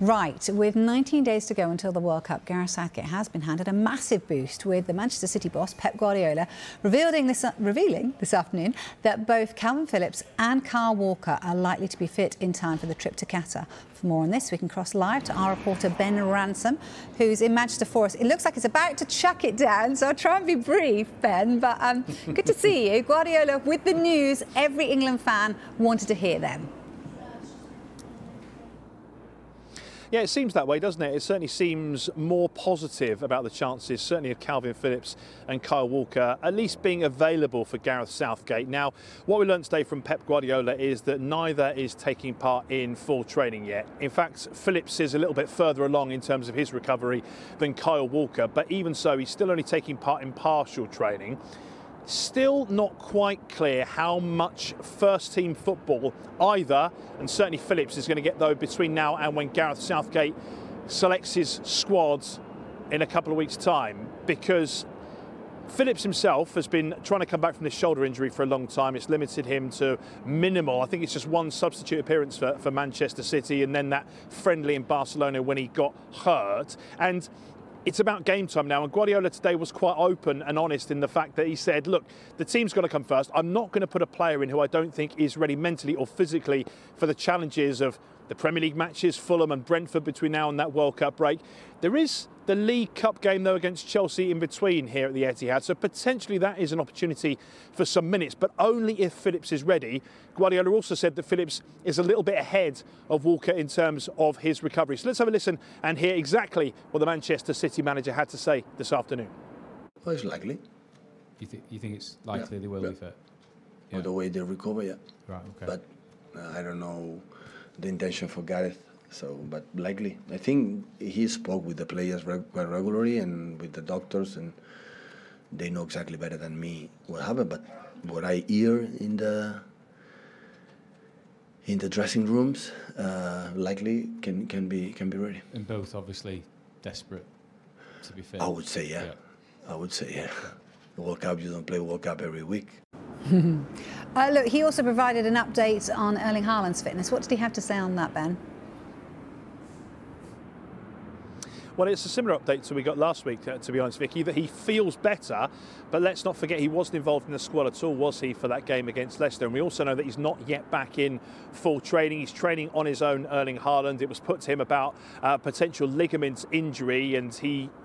Right, with 19 days to go until the World Cup, Gareth Southgate has been handed a massive boost, with the Manchester City boss, Pep Guardiola, revealing this afternoon that both Kalvin Phillips and Kyle Walker are likely to be fit in time for the trip to Qatar. For more on this, we can cross live to our reporter Ben Ransom, who's in Manchester for us. It looks like it's about to chuck it down, so I'll try and be brief, Ben, but good to see you. Guardiola, with the news, every England fan wanted to hear them. Yeah, it seems that way, doesn't it? It certainly seems more positive about the chances, certainly of Kalvin Phillips and Kyle Walker, at least being available for Gareth Southgate. Now, what we learned today from Pep Guardiola is that neither is taking part in full training yet. In fact, Phillips is a little bit further along in terms of his recovery than Kyle Walker, but even so, he's still only taking part in partial training. Still not quite clear how much first-team football either, and certainly Phillips, is going to get, though, between now and when Gareth Southgate selects his squads in a couple of weeks' time, because Phillips himself has been trying to come back from this shoulder injury for a long time. It's limited him to minimal. I think it's just one substitute appearance for Manchester City, and then that friendly in Barcelona when he got hurt. And it's about game time now, and Guardiola today was quite open and honest in the fact that he said, look, the team's got to come first. I'm not going to put a player in who I don't think is ready mentally or physically for the challenges of the Premier League matches, Fulham and Brentford between now and that World Cup break. There is the League Cup game, though, against Chelsea in between here at the Etihad, so potentially that is an opportunity for some minutes, but only if Phillips is ready. Guardiola also said that Phillips is a little bit ahead of Walker in terms of his recovery. So let's have a listen and hear exactly what the Manchester City manager had to say this afternoon. Well, it's likely. You think it's likely they will be fit? Yeah. With the way they recover, yeah. Right, okay. But I don't know the intention for Gareth. So, but likely. I think he spoke with the players quite regularly and with the doctors, and they know exactly better than me what happened. But what I hear in the dressing rooms, likely can be ready. And both obviously desperate to be fit. I would say, yeah. I would say, yeah. The World Cup, you don't play World Cup every week. Look, he also provided an update on Erling Haaland's fitness. What did he have to say on that, Ben? Well, it's a similar update to we got last week, to be honest, Vicky, that he feels better, but let's not forget he wasn't involved in the squad at all, was he, for that game against Leicester? And we also know that he's not yet back in full training. He's training on his own, Erling Haaland. It was put to him about potential ligament injury, and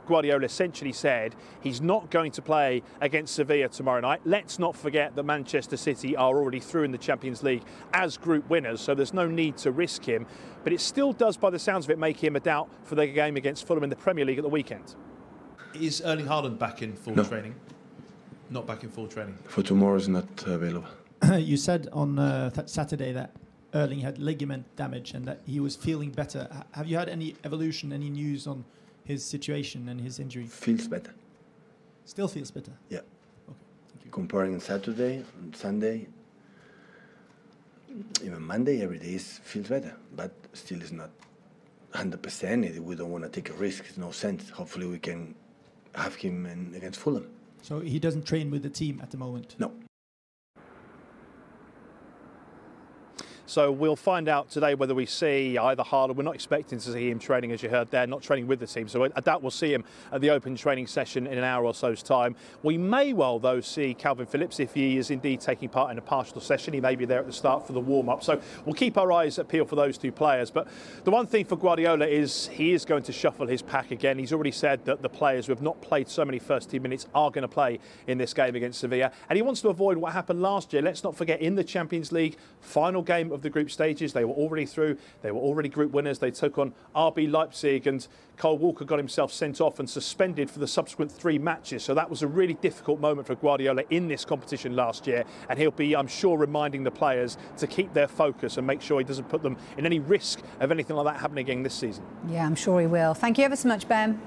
Guardiola essentially said he's not going to play against Sevilla tomorrow night. Let's not forget that Manchester City are already through in the Champions League as group winners, so there's no need to risk him. But it still does, by the sounds of it, make him a doubt for the game against Fulham in the Premier League at the weekend. Is Erling Haaland back in full training? Not back in full training? For tomorrow is not available. You said on Saturday that Erling had ligament damage and that he was feeling better. Have you had any evolution, any news on his situation and his injury? Feels better. Still feels better? Yeah. Okay. Thank you. Comparing Saturday and Sunday, even Monday, every day feels better, but still is not 100%. We don't want to take a risk. It's no sense. Hopefully we can have him against Fulham. So he doesn't train with the team at the moment? No. So we'll find out today whether we see either Haaland. We're not expecting to see him training, as you heard there, not training with the team. So I doubt we'll see him at the open training session in an hour or so's time. We may well, though, see Kalvin Phillips if he is indeed taking part in a partial session. He may be there at the start for the warm-up. So we'll keep our eyes peeled for those two players. But the one thing for Guardiola is he is going to shuffle his pack again. He's already said that the players who have not played so many first-team minutes are going to play in this game against Sevilla. And he wants to avoid what happened last year. Let's not forget, in the Champions League, final game of the group stages, they were already through, they were already group winners. They took on RB Leipzig, and Kyle Walker got himself sent off and suspended for the subsequent 3 matches. So that was a really difficult moment for Guardiola in this competition last year, and he'll be, I'm sure, reminding the players to keep their focus and make sure he doesn't put them in any risk of anything like that happening again this season. Yeah, I'm sure he will. Thank you ever so much, Ben.